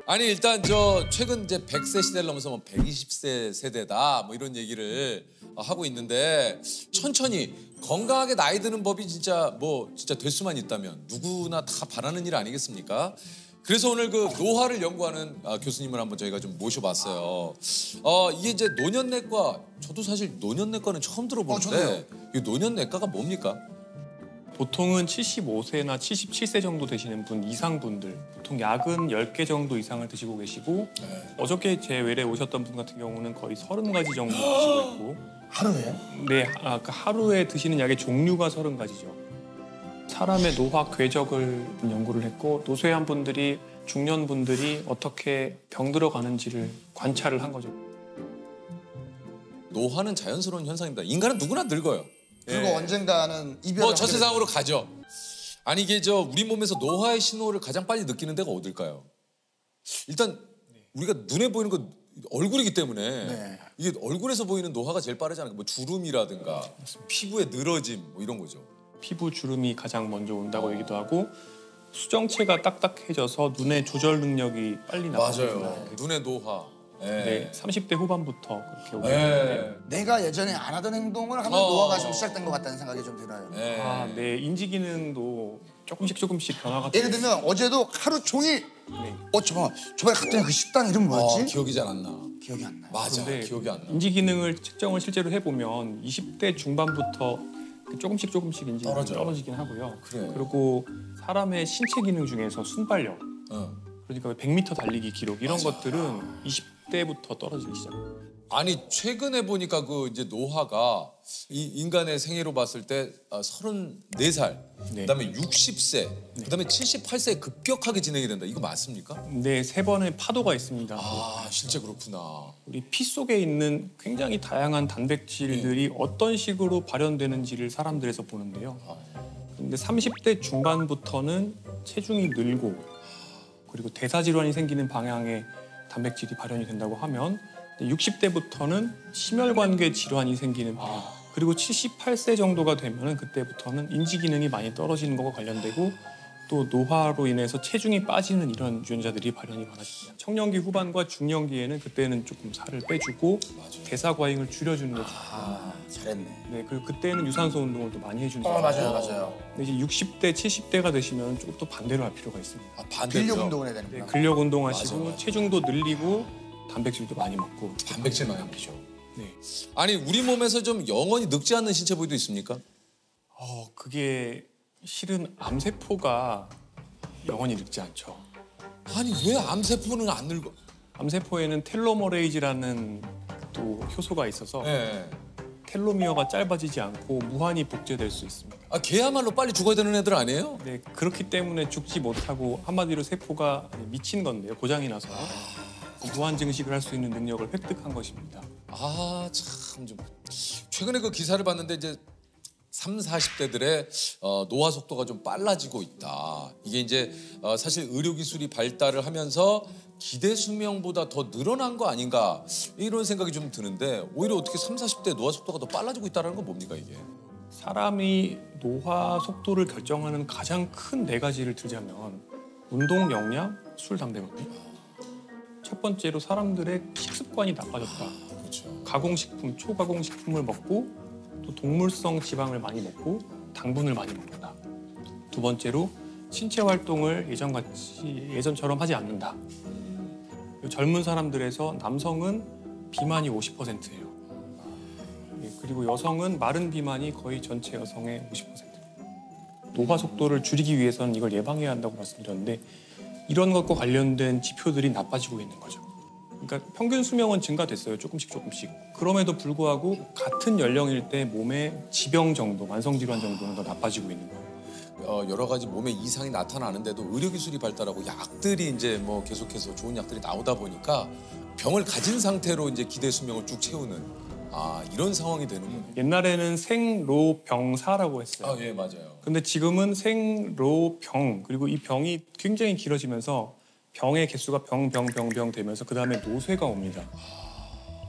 아니 일단 저 최근 이제 100세 시대를 넘어서 뭐 120세 세대다 뭐 이런 얘기를 하고 있는데 천천히 건강하게 나이 드는 법이 진짜 될 수만 있다면 누구나 다 바라는 일 아니겠습니까? 그래서 오늘 그 노화를 연구하는 교수님을 한번 저희가 좀 모셔봤어요. 이게 이제 노년내과, 저도 사실 노년내과는 처음 들어보는데 이 노년내과가 뭡니까? 보통은 75세나 77세 정도 되시는 분 이상 분들, 보통 약은 10개 정도 이상을 드시고 계시고 어저께 제 외래 오셨던 분 같은 경우는 거의 30가지 정도 드시고 있고. 하루에? 네, 그 하루에 드시는 약의 종류가 30가지죠. 사람의 노화 궤적을 연구를 했고 노쇠한 분들이, 중년 분들이 어떻게 병들어 가는지를 관찰을 한 거죠. 노화는 자연스러운 현상입니다. 인간은 누구나 늙어요. 그리고 언젠가는 이별을 저 세상으로 가죠. 아니 이게 우리 몸에서 노화의 신호를 가장 빨리 느끼는 데가 어딜까요? 일단 우리가 눈에 보이는 건 얼굴이기 때문에 이게 얼굴에서 보이는 노화가 제일 빠르잖아요. 뭐 주름이라든가 피부의 늘어짐 뭐 이런 거죠. 피부 주름이 가장 먼저 온다고 얘기도 하고 수정체가 딱딱해져서 눈의 조절 능력이 빨리 나빠져요. 맞아요. 눈의 노화. 네, 30대 후반부터 그렇게 오게 되는데 내가 예전에 안 하던 행동을 하면 노화가 좀 시작된 것 같다는 생각이 좀 들어요. 네, 인지 기능도 조금씩 변화가. 예를 들면 어제도 하루 종일 저번에 갔더니 그 식당 이름 뭐였지? 기억이 잘 안 나. 기억이 안 나요. 맞아, 기억이 안 나. 인지 기능을 측정을 실제로 해보면 20대 중반부터 조금씩 인지 기능이 떨어지긴 하고요. 그리고 사람의 신체 기능 중에서 순발력, 그러니까 100m 달리기 기록 이런 것들은 20대부터 떨어지기 시작해요. 아니 최근에 보니까 그 이제 노화가 이 인간의 생애로 봤을 때 34살, 그다음에 60세, 그다음에 78세에 급격하게 진행이 된다. 이거 맞습니까? 네, 3번의 파도가 있습니다. 실제 그렇구나. 우리 피 속에 있는 굉장히 다양한 단백질들이 어떤 식으로 발현되는지를 사람들에서 보는데요. 근데 30대 중반부터는 체중이 늘고 그리고 대사질환이 생기는 방향의 단백질이 발현이 된다고 하면 60대부터는 심혈관계 질환이 생기는 방향, 그리고 78세 정도가 되면 그때부터는 인지 기능이 많이 떨어지는 것과 관련되고 또 노화로 인해서 체중이 빠지는 이런 유전자들이 발현이 많아집니다. 청년기 후반과 중년기에는 그때는 조금 살을 빼주고 대사 과잉을 줄여주는 거죠. 잘했네. 네, 그리고 그때는 유산소 운동을 또 많이 해주는 거죠. 맞아요. 근데 이제 60대, 70대가 되시면 조금 또 반대로 할 필요가 있습니다. 근력 운동을 해야 되는구나. 네, 근력 운동하시고 체중도 늘리고 단백질도 많이 먹고. 단백질 많이 먹죠. 네. 아니 우리 몸에서 좀 영원히 늙지 않는 신체 부위도 있습니까? 그게 실은 암세포가 영원히 늙지 않죠. 아니 왜 암세포는 안 늙어? 암세포에는 텔로머레이즈라는 또 효소가 있어서 텔로미어가 짧아지지 않고 무한히 복제될 수 있습니다. 걔야말로 빨리 죽어야 되는 애들 아니에요? 네, 그렇기 때문에 죽지 못하고 한마디로 세포가 미친 건데요. 고장이 나서 무한 증식을 할 수 있는 능력을 획득한 것입니다. 참 좀 최근에 그 기사를 봤는데 이제 30, 40대들의 노화 속도가 좀 빨라지고 있다. 이게 이제 사실 의료 기술이 발달을 하면서 기대 수명보다 더 늘어난 거 아닌가 이런 생각이 좀 드는데 오히려 어떻게 30, 40대 노화 속도가 더 빨라지고 있다는 건 뭡니까 이게? 사람이 노화 속도를 결정하는 가장 큰 4가지를 들자면 운동 역량, 술, 담배 먹기. 첫 번째로 사람들의 식습관이 나빠졌다. 가공식품, 초가공식품을 먹고 또 동물성 지방을 많이 먹고 당분을 많이 먹는다. 두 번째로 신체 활동을 예전처럼 하지 않는다. 젊은 사람들에서 남성은 비만이 50%예요. 그리고 여성은 마른 비만이 거의 전체 여성의 50%. 노화 속도를 줄이기 위해서는 이걸 예방해야 한다고 말씀드렸는데 이런 것과 관련된 지표들이 나빠지고 있는 거죠. 그러니까 평균 수명은 증가됐어요. 조금씩. 그럼에도 불구하고 같은 연령일 때 몸의 지병 정도, 만성질환 정도는 더 나빠지고 있는 거예요. 여러 가지 몸에 이상이 나타나는데도 의료기술이 발달하고 약들이 이제 뭐 계속해서 좋은 약들이 나오다 보니까 병을 가진 상태로 이제 기대 수명을 쭉 채우는 이런 상황이 되는군요. 옛날에는 생로병사라고 했어요. 예, 맞아요. 근데 지금은 생로병, 그리고 이 병이 굉장히 길어지면서 병의 개수가 병 되면서 그다음에 노쇠가 옵니다.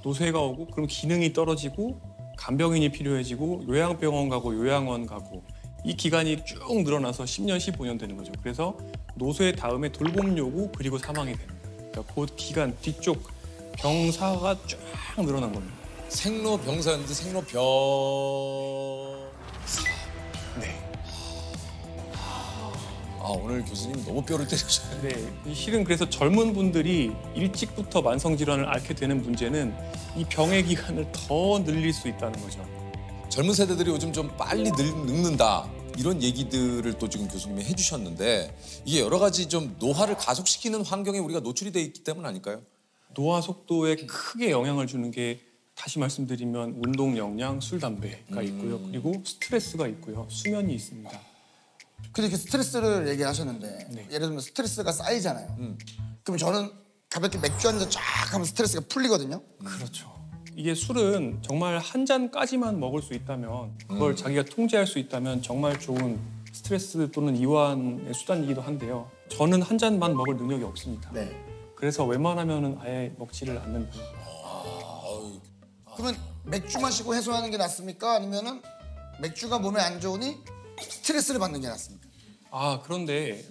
노쇠가 오고 그럼 기능이 떨어지고 간병인이 필요해지고 요양병원 가고 요양원 가고 이 기간이 쭉 늘어나서 10년, 15년 되는 거죠. 그래서 노쇠 다음에 돌봄 요구 그리고 사망이 됩니다. 그러니까 그 기간 뒤쪽 병사가 쫙 늘어난 겁니다. 생로병사였는데 생로병. 네. 아 오늘 교수님 너무 뼈를 때리셨어요. 네, 실은 그래서 젊은 분들이 일찍부터 만성 질환을 앓게 되는 문제는 이 병의 기간을 더 늘릴 수 있다는 거죠. 젊은 세대들이 요즘 좀 빨리 늙는다 이런 얘기들을 또 지금 교수님이 해주셨는데 이게 여러 가지 좀 노화를 가속시키는 환경에 우리가 노출이 돼 있기 때문 아닐까요? 노화 속도에 크게 영향을 주는 게 다시 말씀드리면 운동 역량, 술, 담배가 있고요. 그리고 스트레스가 있고요. 수면이 있습니다. 근데 이렇게 스트레스를 얘기하셨는데 네. 예를 들면 스트레스가 쌓이잖아요. 그럼 저는 가볍게 맥주 한 잔 쫙 하면 스트레스가 풀리거든요. 그렇죠. 이게 술은 정말 한 잔까지만 먹을 수 있다면 그걸 자기가 통제할 수 있다면 정말 좋은 스트레스 또는 이완의 수단이기도 한데요. 저는 한 잔만 먹을 능력이 없습니다. 네. 그래서 웬만하면 아예 먹지를 않는 편입니다. 그러면 맥주 마시고 해소하는 게 낫습니까? 아니면은 맥주가 몸에 안 좋으니 스트레스를 받는 게 낫습니까? 아 그런데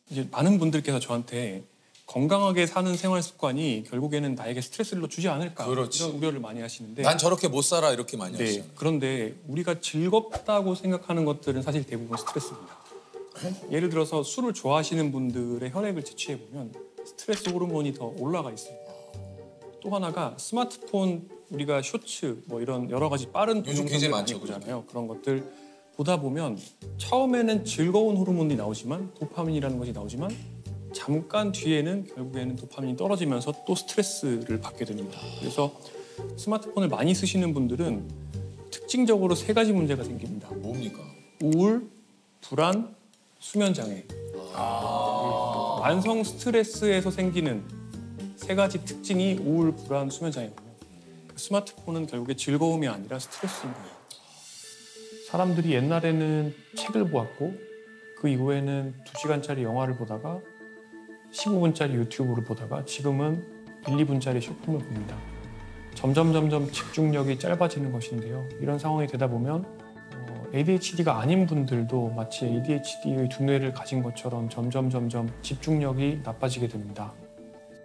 이제 많은 분들께서 저한테 건강하게 사는 생활 습관이 결국에는 나에게 스트레스를 주지 않을까 그렇지. 이런 우려를 많이 하시는데 난 저렇게 못 살아 이렇게 많이 네, 하시잖아요. 그런데 우리가 즐겁다고 생각하는 것들은 사실 대부분 스트레스입니다. 예를 들어서 술을 좋아하시는 분들의 혈액을 채취해 보면 스트레스 호르몬이 더 올라가 있습니다. 또 하나가 스마트폰 우리가 쇼츠 뭐 이런 여러 가지 빠른 요즘 동영상들 굉장히 많이 많죠, 보잖아요. 그런 것들 보다 보면 처음에는 즐거운 호르몬이 나오지만 도파민이라는 것이 나오지만 잠깐 뒤에는 결국에는 도파민이 떨어지면서 또 스트레스를 받게 됩니다. 그래서 스마트폰을 많이 쓰시는 분들은 특징적으로 세 가지 문제가 생깁니다. 뭡니까? 우울, 불안, 수면 장애. 만성 스트레스에서 생기는 세 가지 특징이 우울, 불안, 수면 장애거든요. 스마트폰은 결국에 즐거움이 아니라 스트레스인 거예요. 사람들이 옛날에는 책을 보았고 그 이후에는 2시간짜리 영화를 보다가 15분짜리 유튜브를 보다가 지금은 1, 2분짜리 쇼폼을 봅니다. 점점 집중력이 짧아지는 것인데요. 이런 상황이 되다 보면 ADHD가 아닌 분들도 마치 ADHD의 두뇌를 가진 것처럼 점점 집중력이 나빠지게 됩니다.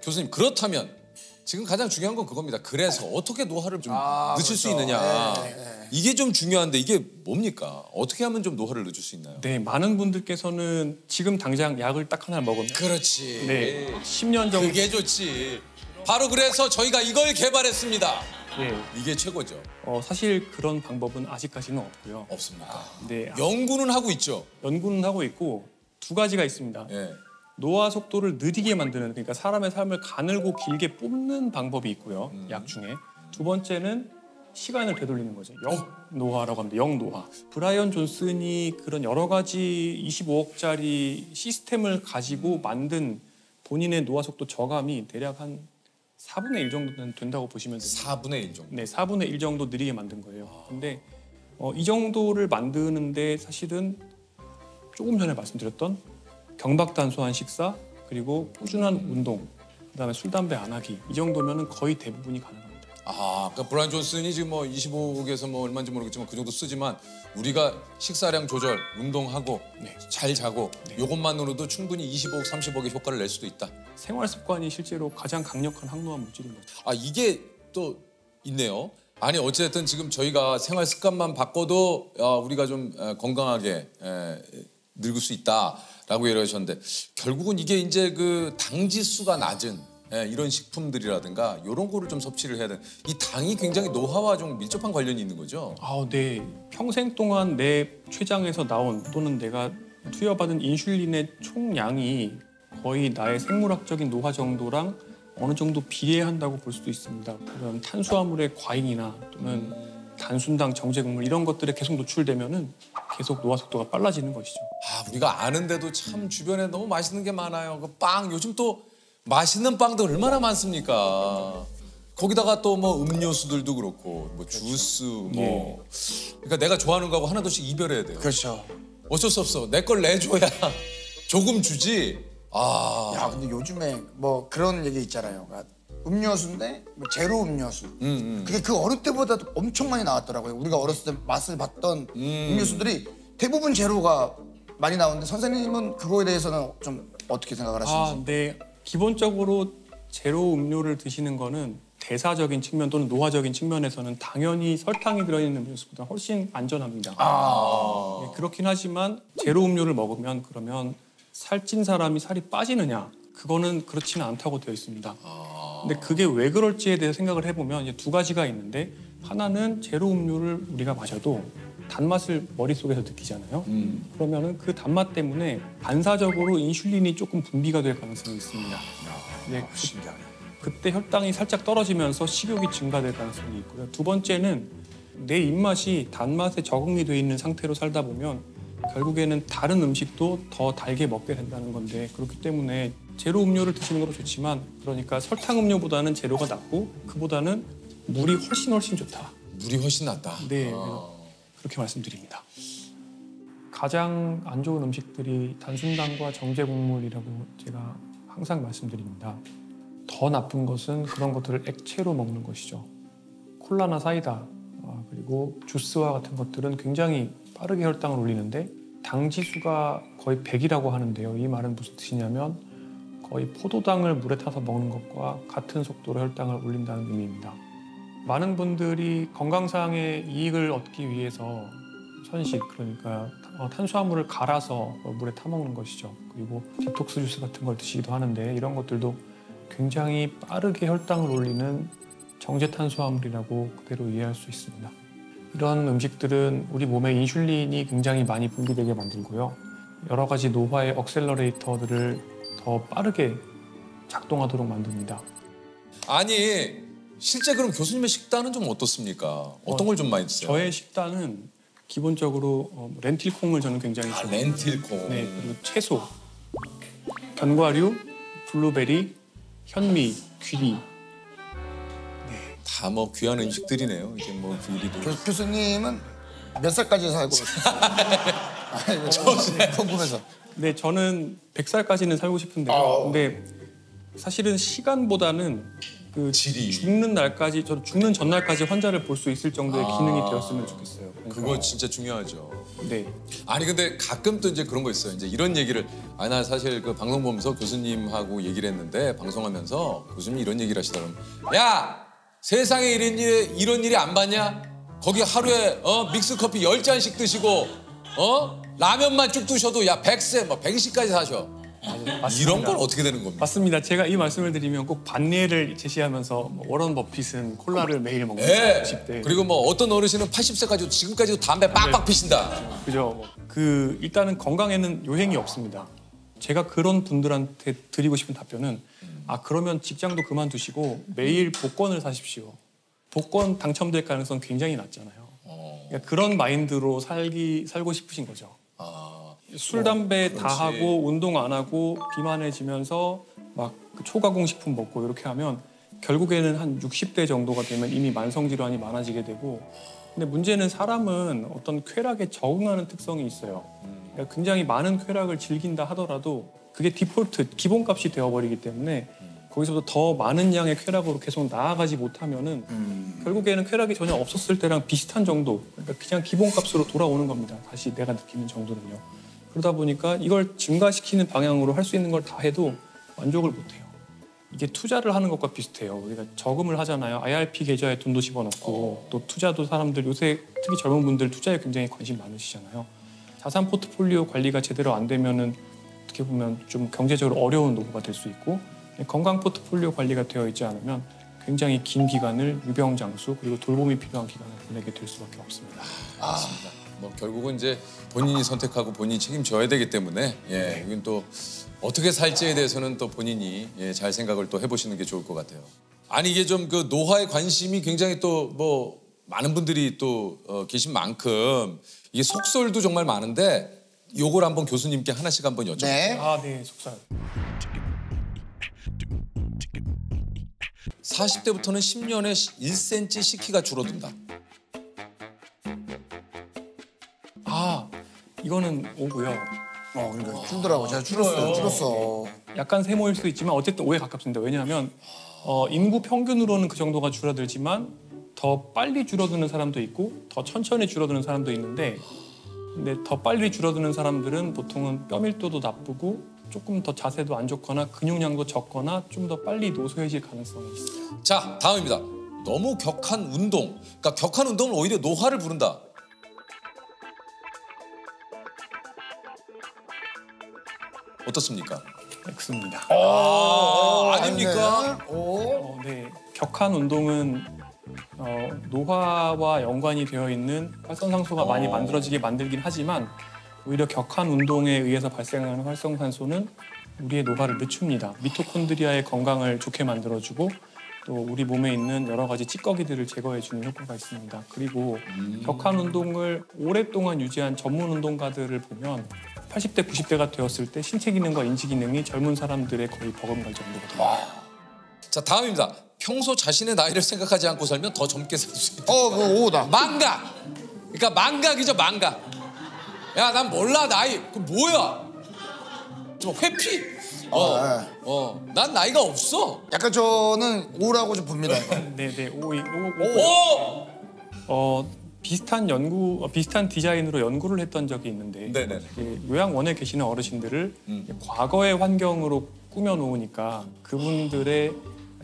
교수님 그렇다면 지금 가장 중요한 건 그겁니다. 그래서 어떻게 노화를 좀 늦출 수 그렇죠. 있느냐. 네. 이게 좀 중요한데 이게 뭡니까? 어떻게 하면 좀 노화를 늦출 수 있나요? 네, 많은 분들께서는 지금 당장 약을 딱 하나 먹으면 그렇지. 네, 10년 정도 그게 좋지. 바로 그래서 저희가 이걸 개발했습니다. 네, 이게 최고죠. 사실 그런 방법은 아직까지는 없고요. 없습니까? 네, 연구는 하고 있죠. 연구는 하고 있고 두 가지가 있습니다. 예. 노화 속도를 느리게 만드는 그러니까 사람의 삶을 가늘고 길게 뽑는 방법이 있고요. 약 중에 두 번째는 시간을 되돌리는 거죠. 영노화라고 합니다. 영노화. 브라이언 존슨이 그런 여러 가지 25억짜리 시스템을 가지고 만든 본인의 노화 속도 저감이 대략 한 4분의 1 정도는 된다고 보시면 됩니다. 4분의 1 정도. 네, 4분의 1 정도 느리게 만든 거예요. 근데 이 정도를 만드는데 사실은 조금 전에 말씀드렸던 경박단소한 식사 그리고 꾸준한 운동 그다음에 술, 담배 안 하기 이 정도면은 거의 대부분이 가능합니다. 아, 그러니까 브라이언 존슨이 지금 뭐 25억에서 뭐 얼마인지 모르겠지만 그 정도 쓰지만 우리가 식사량 조절, 운동하고 네. 잘 자고 이것만으로도 충분히 25억, 30억의 효과를 낼 수도 있다. 생활 습관이 실제로 가장 강력한 항노화 물질인 거죠. 아, 이게 또 있네요. 아니 어쨌든 지금 저희가 생활 습관만 바꿔도 우리가 좀 건강하게 늙을 수 있다라고 얘기하셨는데 결국은 이게 이제 그 당 지수가 낮은 이런 식품들이라든가 이런 거를 좀 섭취를 해야 돼. 이 당이 굉장히 노화와 좀 밀접한 관련이 있는 거죠. 네. 평생 동안 내 췌장에서 나온 또는 내가 투여받은 인슐린의 총량이 거의 나의 생물학적인 노화 정도랑 어느 정도 비례한다고 볼 수도 있습니다. 그런 탄수화물의 과잉이나 또는 단순당, 정제국물 이런 것들에 계속 노출되면은 계속 노화 속도가 빨라지는 것이죠. 아, 우리가 아는데도 참 주변에 너무 맛있는 게 많아요. 그 빵 요즘 또 맛있는 빵도 얼마나 많습니까? 거기다가 또 뭐 음료수들도 그렇고 뭐 주스 뭐 그러니까 내가 좋아하는 거하고 하나둘씩 이별해야 돼요. 그렇죠. 어쩔 수 없어. 내 걸 내줘야 조금 주지. 아, 야, 근데 요즘에 뭐 그런 얘기 있잖아요. 그러니까 음료수인데 뭐 제로 음료수. 그게 그 어릴 때보다 엄청 많이 나왔더라고요. 우리가 어렸을 때 맛을 봤던 음료수들이 대부분 제로가 많이 나오는데 선생님은 그거에 대해서는 좀 어떻게 생각을 하시는지? 네. 기본적으로 제로 음료를 드시는 거는 대사적인 측면 또는 노화적인 측면에서는 당연히 설탕이 들어있는 음료수보다 훨씬 안전합니다. 네, 그렇긴 하지만 제로 음료를 먹으면 그러면 살찐 사람이 살이 빠지느냐? 그거는 그렇지는 않다고 되어 있습니다. 근데 그게 왜 그럴지에 대해서 생각을 해보면 이제 두 가지가 있는데 하나는 제로 음료를 우리가 마셔도 단맛을 머릿속에서 느끼잖아요. 그러면은 그 단맛 때문에 반사적으로 인슐린이 조금 분비가 될 가능성이 있습니다. 네, 신기하네. 그때 혈당이 살짝 떨어지면서 식욕이 증가될 가능성이 있고요. 두 번째는 내 입맛이 단맛에 적응이 돼 있는 상태로 살다 보면 결국에는 다른 음식도 더 달게 먹게 된다는 건데 그렇기 때문에 제로 음료를 드시는 것도 좋지만 그러니까 설탕 음료보다는 제로가 낫고 그보다는 물이 훨씬 좋다. 물이 훨씬 낫다. 네, 그렇게 말씀드립니다. 가장 안 좋은 음식들이 단순당과 정제 곡물이라고 제가 항상 말씀드립니다. 더 나쁜 것은 그런 것들을 액체로 먹는 것이죠. 콜라나 사이다 그리고 주스와 같은 것들은 굉장히 빠르게 혈당을 올리는데 당 지수가 거의 100이라고 하는데요. 이 말은 무슨 뜻이냐면 거의 포도당을 물에 타서 먹는 것과 같은 속도로 혈당을 올린다는 의미입니다. 많은 분들이 건강상의 이익을 얻기 위해서 선식, 그러니까 탄수화물을 갈아서 물에 타먹는 것이죠. 그리고 디톡스 주스 같은 걸 드시기도 하는데 이런 것들도 굉장히 빠르게 혈당을 올리는 정제 탄수화물이라고 그대로 이해할 수 있습니다. 이런 음식들은 우리 몸에 인슐린이 굉장히 많이 분비되게 만들고요. 여러 가지 노화의 억셀러레이터들을 더 빠르게 작동하도록 만듭니다. 아니 실제 그럼 교수님의 식단은 좀 어떻습니까? 어떤 걸 좀 많이 드세요? 저의 식단은 기본적으로 렌틸콩을 저는 굉장히 좋아해요. 렌틸콩. 네, 그리고 채소, 견과류, 블루베리, 현미, 귀리. 다 뭐 귀한 음식들이네요. 이제 뭐 귀리도. 교수님은 몇 살까지 살고 궁금해서. 네, 저는 100살까지는 살고 싶은데요. 근데 사실은 시간보다는 그 질이. 죽는 날까지, 저는 죽는 전날까지 환자를 볼 수 있을 정도의 기능이 되었으면 좋겠어요. 그러니까, 그거 진짜 중요하죠. 네. 아니 근데 가끔 또 이제 그런 거 있어요. 이제 이런 얘기를 나 사실 그 방송 보면서 교수님하고 얘기를 했는데 방송하면서 교수님이 이런 얘기를 하시더라고요. 야 세상에 이런 일이 안 봤냐? 거기 하루에 믹스 커피 10잔씩 드시고 라면만 쭉 드셔도 야 100세 뭐 120까지 사셔. 이런 건 어떻게 되는 겁니까? 맞습니다. 제가 이 말씀을 드리면 꼭 반례를 제시하면서 뭐 워런 버핏은 콜라를 매일 먹는 네. 60대. 그리고 뭐 어떤 어르신은 80세까지도 지금까지도 담배 빡빡 피신다. 그죠. 일단은 건강에는 요행이 없습니다. 제가 그런 분들한테 드리고 싶은 답변은 그러면 직장도 그만두시고 매일 복권을 사십시오. 복권 당첨될 가능성 굉장히 낮잖아요. 그러니까 그런 마인드로 살고 싶으신 거죠. 술, 담배 다 하고 운동 안 하고 비만해지면서 막 초가공 식품 먹고 이렇게 하면 결국에는 한 60대 정도가 되면 이미 만성 질환이 많아지게 되고 근데 문제는 사람은 어떤 쾌락에 적응하는 특성이 있어요. 그러니까 굉장히 많은 쾌락을 즐긴다 하더라도 그게 디폴트, 기본값이 되어버리기 때문에 거기서부터 더 많은 양의 쾌락으로 계속 나아가지 못하면은 결국에는 쾌락이 전혀 없었을 때랑 비슷한 정도, 그러니까 그냥 기본값으로 돌아오는 겁니다. 다시 내가 느끼는 정도는요. 그러다 보니까 이걸 증가시키는 방향으로 할 수 있는 걸 다 해도 만족을 못해요. 이게 투자를 하는 것과 비슷해요. 우리가 저금을 하잖아요. IRP 계좌에 돈도 집어넣고 또 투자도 사람들 요새 특히 젊은 분들 투자에 굉장히 관심 많으시잖아요. 자산 포트폴리오 관리가 제대로 안 되면은 어떻게 보면 좀 경제적으로 어려운 노후가 될 수 있고 건강 포트폴리오 관리가 되어 있지 않으면 굉장히 긴 기간을 유병장수 그리고 돌봄이 필요한 기간을 보내게 될 수밖에 없습니다. 맞습니다. 뭐 결국은 이제 본인이 선택하고 본인이 책임져야 되기 때문에 이건 또 어떻게 살지에 대해서는 또 본인이 잘 생각을 또 해보시는 게 좋을 것 같아요. 아니 이게 좀 그 노화에 관심이 굉장히 또 뭐 많은 분들이 또 계신 만큼 이게 속설도 정말 많은데 요걸 한번 교수님께 하나씩 한번 여쭤볼게요. 네. 네, 속살. 40대부터는 10년에 1cm씩 키가 줄어든다. 이거는 오고요. 그러니까 줄더라고. 제가 줄었어. 약간 세모일 수도 있지만 어쨌든 5에 가깝습니다. 왜냐하면 인구 평균으로는 그 정도가 줄어들지만 더 빨리 줄어드는 사람도 있고 더 천천히 줄어드는 사람도 있는데 근데 더 빨리 줄어드는 사람들은 보통은 뼈 밀도도 나쁘고 조금 더 자세도 안 좋거나 근육량도 적거나 좀 더 빨리 노쇠해질 가능성이 있어요. 자, 다음입니다. 너무 격한 운동. 그러니까 격한 운동은 오히려 노화를 부른다. 어떻습니까? X입니다. 아닙니까? 네, 격한 운동은 노화와 연관이 되어 있는 활성산소가 많이 만들어지게 만들긴 하지만 오히려 격한 운동에 의해서 발생하는 활성산소는 우리의 노화를 늦춥니다. 미토콘드리아의 건강을 좋게 만들어주고 또 우리 몸에 있는 여러 가지 찌꺼기들을 제거해주는 효과가 있습니다. 그리고 격한 운동을 오랫동안 유지한 전문 운동가들을 보면 80대, 90대가 되었을 때 신체 기능과 인지 기능이 젊은 사람들의 거의 버금갈 정도거든요. 자, 다음입니다. 평소 자신의 나이를 생각하지 않고 살면 더 젊게 살 수 있다. 그거 O다. 망각. 그러니까 망각이죠, 망각. 야, 난 몰라 나이. 그 뭐야? 좀 회피. 난 나이가 없어. 약간 저는 O라고 좀 봅니다. 네, 오! 비슷한 디자인으로 연구를 했던 적이 있는데 네네. 요양원에 계시는 어르신들을 과거의 환경으로 꾸며놓으니까 그분들의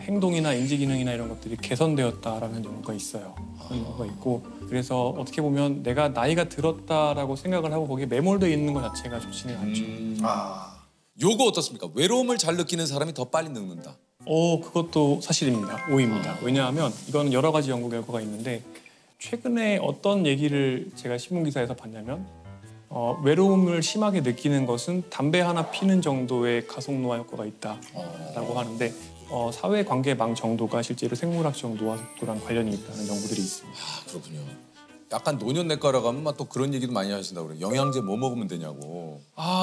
행동이나 인지 기능이나 이런 것들이 개선되었다라는 연구가 있어요. 그런 연구가 있고 그래서 어떻게 보면 내가 나이가 들었다라고 생각을 하고 거기에 매몰되어 있는 것 자체가 좋지는 않죠. 요거 어떻습니까? 외로움을 잘 느끼는 사람이 더 빨리 늙는다. 그것도 사실입니다. O입니다. 왜냐하면 이건 여러 가지 연구 결과가 있는데 최근에 어떤 얘기를 제가 신문기사에서 봤냐면 외로움을 심하게 느끼는 것은 담배 하나 피는 정도의 가속노화 효과가 있다라고 하는데 사회관계망 정도가 실제로 생물학적 노화 속도랑 관련이 있다는 연구들이 있습니다. 그렇군요. 약간 노년내과라 가면 또 그런 얘기도 많이 하신다고 그래요. 영양제 뭐 먹으면 되냐고.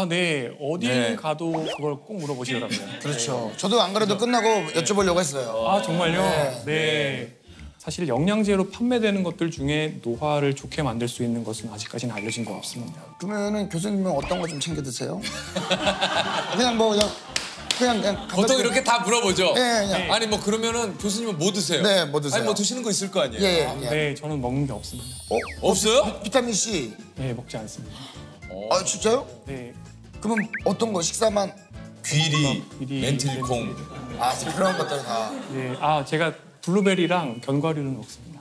네. 어딜 네. 가도 그걸 꼭 물어보시더라고요. 그렇죠. 저도 안 그래도 끝나고 여쭤보려고 했어요. 정말요? 네. 사실 영양제로 판매되는 것들 중에 노화를 좋게 만들 수 있는 것은 아직까지는 알려진 거 없습니다. 그러면은 교수님은 어떤 거 좀 챙겨 드세요? 그냥 보통 이렇게 다 물어보죠. 네. 아니 뭐 그러면은 교수님은 뭐 드세요? 네, 뭐 드세요? 아니 뭐 드시는 거 있을 거 아니에요? 예. 네, 저는 먹는 게 없습니다. 없어요? 비타민 C. 네, 먹지 않습니다. 진짜요? 네, 그러면 어떤 거 식사만? 귀리, 귀리, 렌틸콩. 그런 것들 다. 네, 제가 블루베리랑 견과류는 먹습니다.